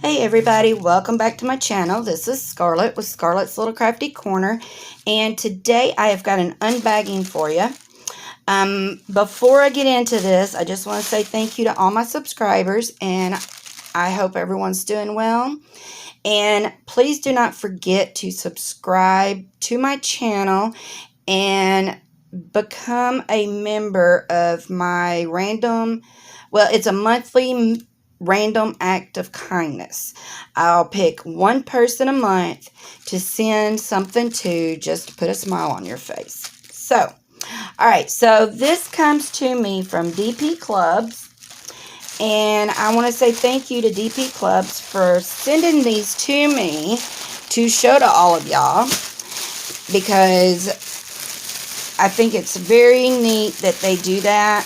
Hey everybody, welcome back to my channel. This is Scarlett with Scarlett's Little Crafty Corner, and today I have got an unbagging for you. Before I get into this, I just want to say thank you to all my subscribers, and I hope everyone's doing well. And please do not forget to subscribe to my channel and become a member of my it's a monthly random act of kindness. I'll pick one person a month to send something to, just to put a smile on your face. So, alright, so this comes to me from DPClubs, and I want to say thank you to DPClubs for sending these to me to show to all of y'all, because I think it's very neat that they do that.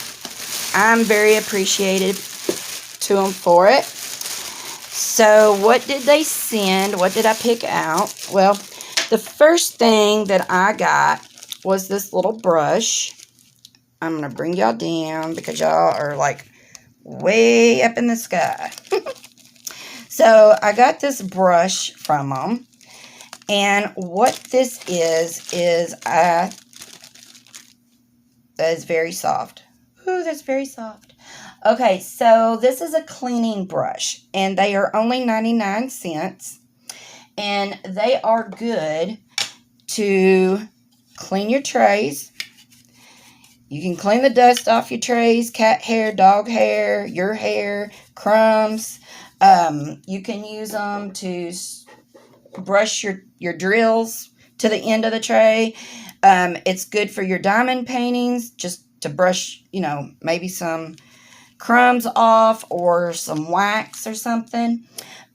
I'm very appreciative to them for it. So what did they send? What did I pick out? Well, the first thing that I got was this little brush. I'm going to bring y'all down because y'all are like way up in the sky. So I got this brush from them. And what this is that is very soft. Ooh, that's very soft. Okay, so this is a cleaning brush, and they are only 99 cents, and they are good to clean your trays. You can clean the dust off your trays, cat hair, dog hair, your hair, crumbs. You can use them to brush your drills to the end of the tray. It's good for your diamond paintings, just to brush, maybe some crumbs off or some wax or something.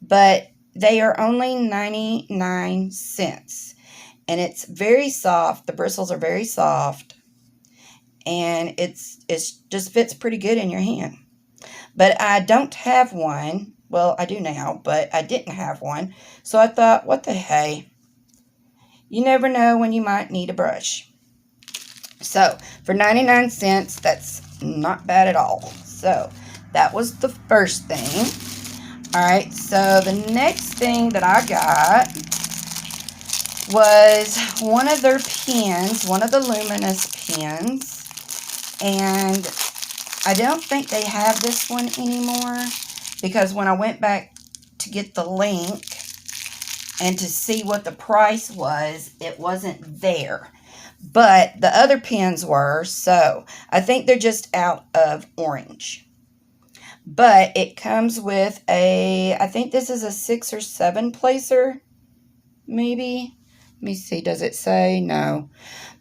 But they are only 99 cents. And it's very soft. The bristles are very soft. And it just fits pretty good in your hand. But I don't have one. Well, I do now, but I didn't have one. So I thought, what the hey? You never know when you might need a brush. So, for 99 cents, that's not bad at all. So, that was the first thing. Alright, so the next thing that I got was one of their pens, one of the luminous pens. And I don't think they have this one anymore, because when I went back to get the link and to see what the price was, it wasn't there. But the other pens were, so I think they're just out of orange. But it comes with I think this is a 6 or 7 placer, maybe. Let me see, does it say? No.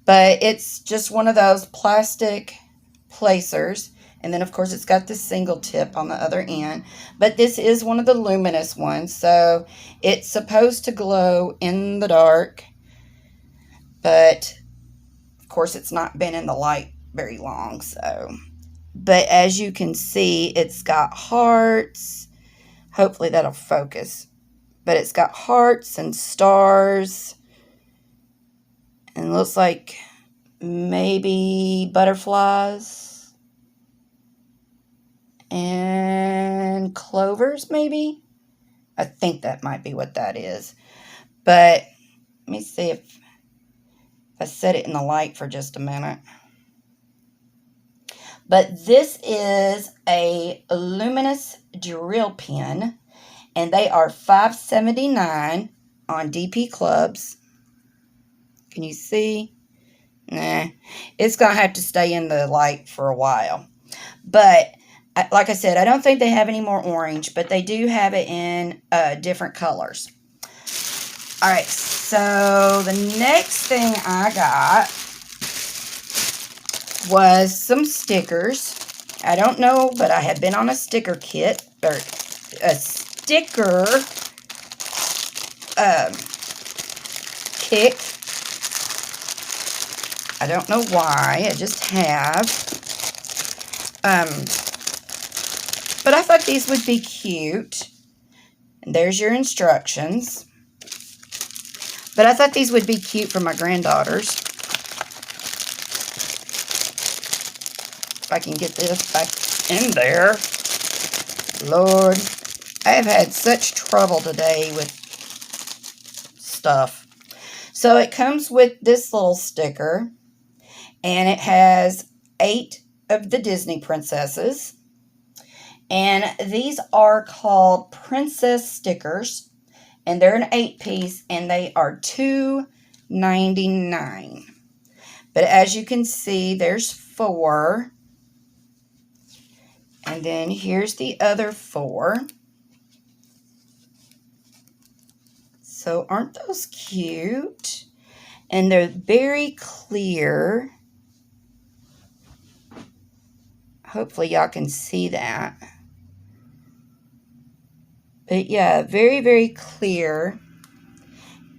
But it's just one of those plastic placers. And then, of course, it's got the single tip on the other end. But this is one of the luminous ones, so it's supposed to glow in the dark. But of course, it's not been in the light very long, so. But as you can see, it's got hearts. Hopefully that'll focus. But it's got hearts and stars. And looks like maybe butterflies. And clovers, maybe? I think that might be what that is. But let me see if I set it in the light for just a minute. But this is a luminous drill pen, and they are $5.79 on DPClubs. Can you see? Nah, it's going to have to stay in the light for a while. But like I said, I don't think they have any more orange, but they do have it in different colors. Alright, so the next thing I got was some stickers. I don't know, but I have been on a sticker kit, or a sticker kick. I don't know why, I just have. But I thought these would be cute. And there's your instructions. But I thought these would be cute for my granddaughters. If I can get this back in there. Lord. I have had such trouble today with stuff. So it comes with this little sticker, and it has 8 of the Disney princesses. And these are called princess stickers, and they're an 8-piece, and they are $2.99. But as you can see, there's 4. And then here's the other 4. So aren't those cute? And they're very clear. Hopefully y'all can see that. But yeah, very, very clear.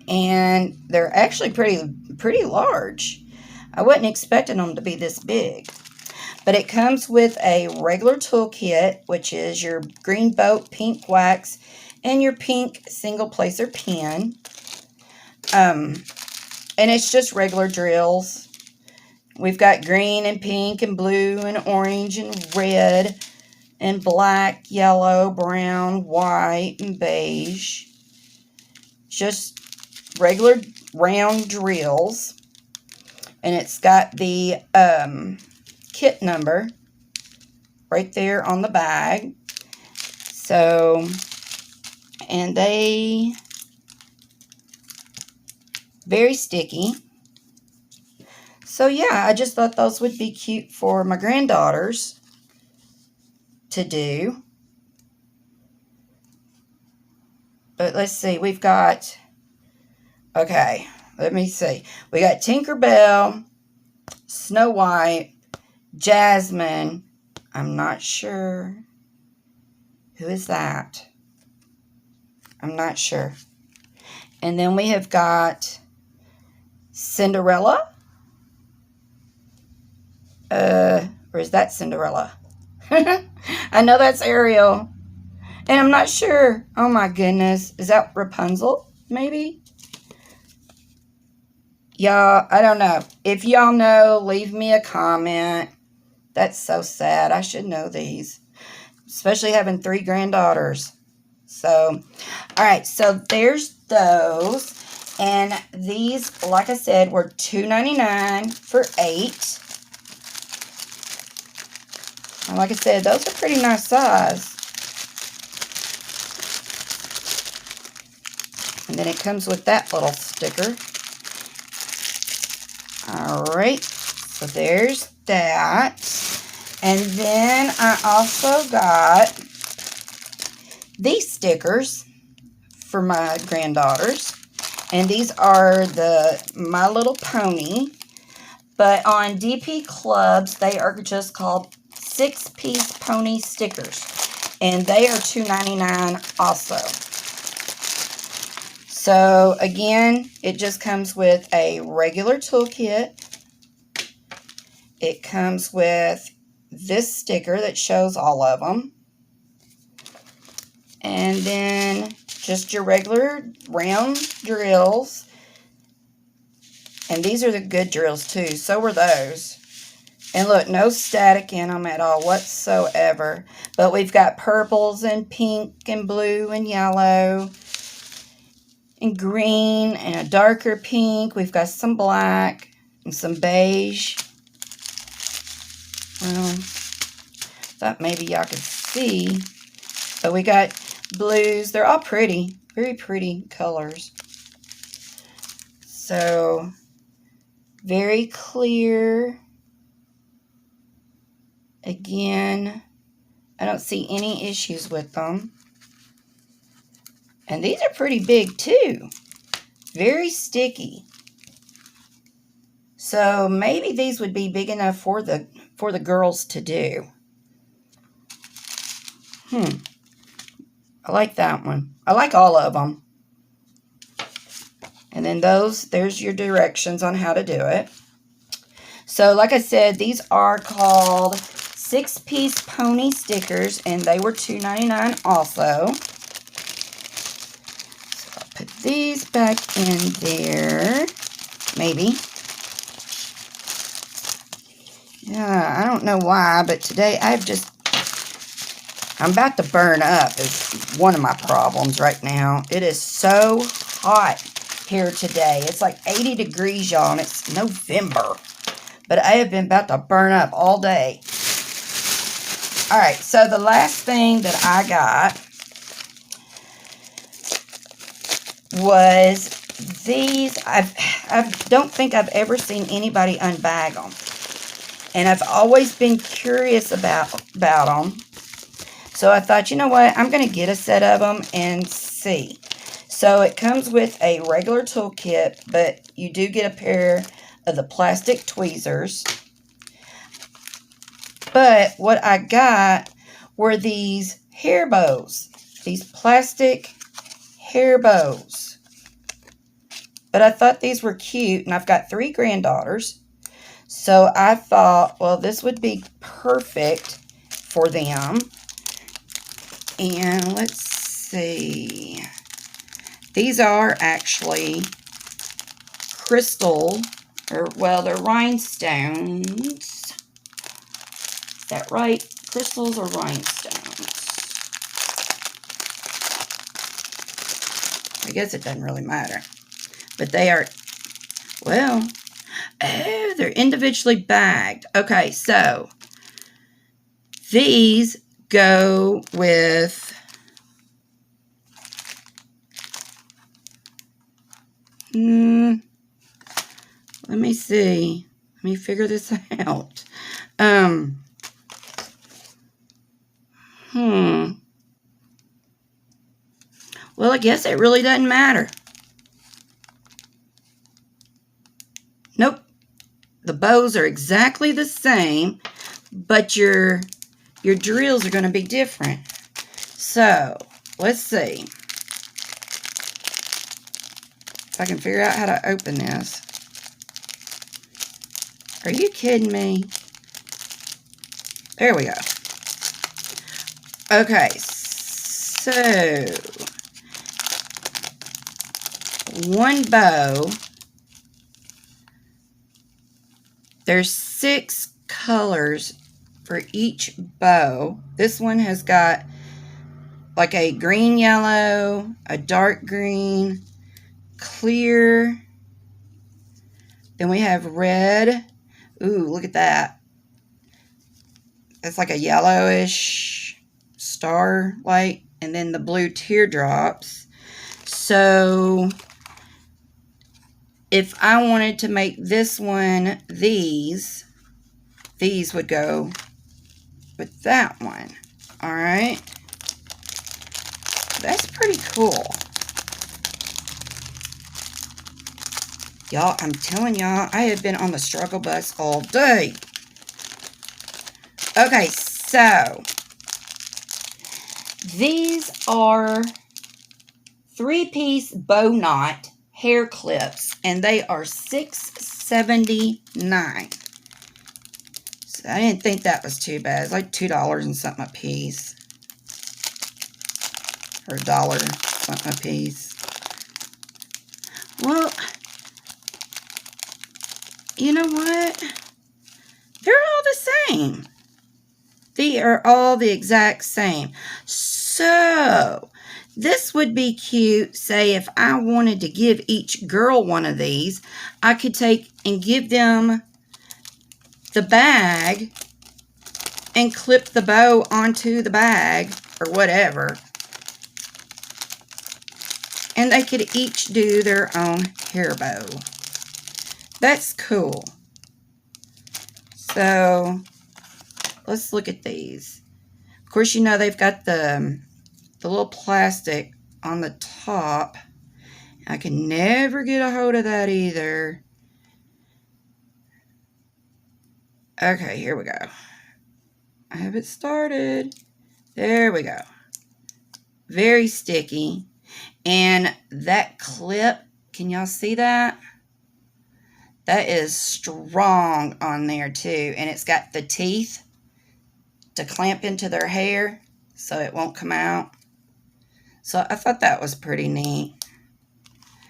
And they're actually pretty large. I wasn't expecting them to be this big. But it comes with a regular toolkit, which is your green boat, pink wax, and your pink single placer pen. And it's just regular drills. We've got green and pink and blue and orange and red and black, yellow, brown, white, and beige. Just regular round drills. And it's got the kit number right there on the bag. So, and they very sticky. So yeah, I just thought those would be cute for my granddaughters to do. But let's see, we've got, okay, let me see. We got Tinkerbell, Snow White, Jasmine. I'm not sure. Who is that? I'm not sure. And then we have got Cinderella. Or is that Cinderella? I know that's Ariel. And I'm not sure. Oh my goodness. Is that Rapunzel? Maybe? Y'all, I don't know. If y'all know, leave me a comment. That's so sad. I should know these. Especially having 3 granddaughters. So, alright. So, there's those. And these, like I said, were $2.99 for 8. And like I said, those are pretty nice size. And then it comes with that little sticker. Alright, so there's that. And then I also got these stickers for my granddaughters. And these are the My Little Pony. But on DPClubs, they are just called 6-piece pony stickers. And they are $2.99 also. So, again, it just comes with a regular toolkit. It comes with this sticker that shows all of them. And then just your regular round drills. And these are the good drills too. So were those. And look, no static in them at all whatsoever. But we've got purples and pink and blue and yellow and green and a darker pink. We've got some black and some beige. Well, thought maybe y'all could see. But we got blues. They're all pretty. Very pretty colors. So, very clear. Again, I don't see any issues with them. And these are pretty big too. Very sticky. So maybe these would be big enough for the girls to do. I like that one. I like all of them. And then there's your directions on how to do it. So like I said, these are called 6-piece pony stickers, and they were $2.99 also. So I'll put these back in there, maybe. Yeah, I don't know why, but today I'm I'm about to burn up is one of my problems right now. It is so hot here today. It's like 80 degrees, y'all, and it's November. But I have been about to burn up all day. Alright, so the last thing that I got was these. I don't think I've ever seen anybody unbag them. And I've always been curious about them. So I thought, you know what, I'm going to get a set of them and see. So it comes with a regular toolkit, but you do get a pair of the plastic tweezers. But what I got were these hair bows. These plastic hair bows. But I thought these were cute, and I've got 3 granddaughters. So I thought, well, this would be perfect for them. And let's see. These are actually crystal, or, well, they're rhinestones. Is that right? Crystals or rhinestones? I guess it doesn't really matter. But they are, well, oh, they're individually bagged. Okay, so these go with let me see. Let me figure this out. Well, I guess it really doesn't matter. Nope. The bows are exactly the same, but your drills are going to be different. So, let's see. If I can figure out how to open this. Are you kidding me? There we go. Okay, so one bow, there's 6 colors for each bow. This one has got like a green yellow, a dark green, clear, then we have red. Ooh, look at that. It's like a yellowish starlight, and then the blue teardrops. So if I wanted to make this one these would go with that one. All right. That's pretty cool. Y'all, I'm telling y'all, I have been on the struggle bus all day. Okay, so these are 3-piece bow knot hair clips, and they are $6.79. So I didn't think that was too bad. It's like $2 and something a piece, or $1 something a piece. Well, you know what? They're all the same. They are all the exact same. So this would be cute. Say if I wanted to give each girl one of these, I could take and give them the bag and clip the bow onto the bag or whatever. And they could each do their own hair bow. That's cool. So let's look at these. Of course, you know they've got the little plastic on the top. I can never get a hold of that either. Okay, here we go. I have it started. There we go. Very sticky. And that clip, can y'all see that? That is strong on there too. And it's got the teeth to clamp into their hair so it won't come out. So I thought that was pretty neat.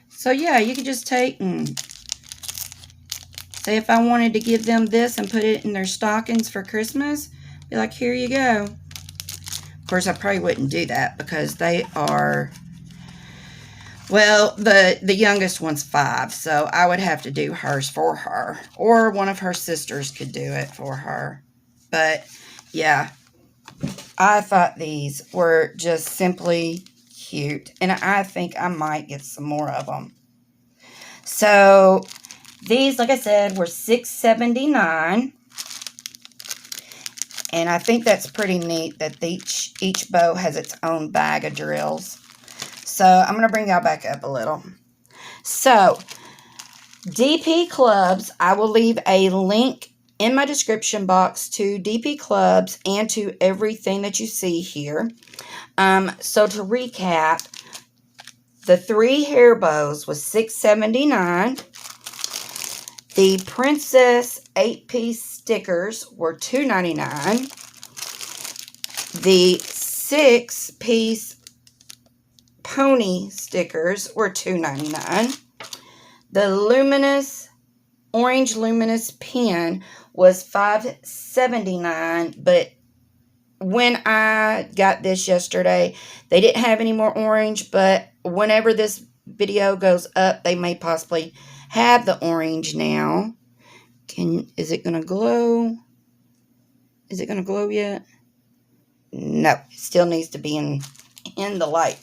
So yeah, you could just take and say if I wanted to give them this and put it in their stockings for Christmas, be like, here you go. course, I probably wouldn't do that because they are, well, the youngest one's 5, so I would have to do hers for her. Or one of her sisters could do it for her. But, yeah, I thought these were just simply cute. And I think I might get some more of them. So, these, like I said, were $6.79. And I think that's pretty neat that each bow has its own bag of drills. So, I'm going to bring y'all back up a little. So, DP Clubs, I will leave a link in my description box to DP Clubs and to everything that you see here. So, to recap, the 3 hair bows was $6.79. The Princess 8-piece stickers were $2.99. The 6-piece pony stickers were $2.99. The orange luminous pen was $5.79, but when I got this yesterday, they didn't have any more orange, but whenever this video goes up, they may possibly have the orange now. Is it going to glow? Is it going to glow yet? No, it still needs to be in the light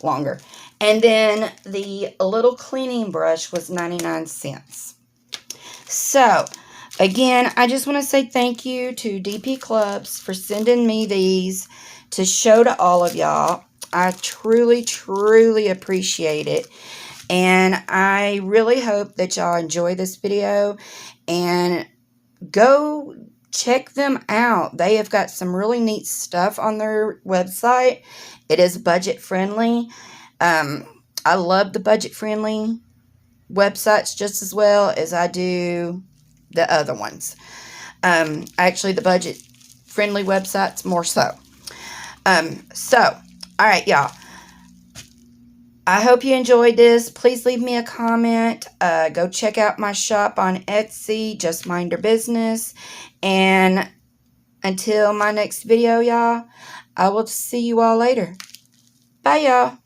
longer. And then the little cleaning brush was 99 cents. So, again, I just want to say thank you to DP Clubs for sending me these to show to all of y'all. I truly, truly appreciate it. And I really hope that y'all enjoy this video. And go check them out. They have got some really neat stuff on their website. It is budget friendly. I love the budget friendly websites just as well as I do the other ones. Actually, the budget friendly websites more so. All right, y'all. I hope you enjoyed this. Please leave me a comment. Go check out my shop on Etsy. Just mind your business. And until my next video, y'all, I will see you all later. Bye, y'all.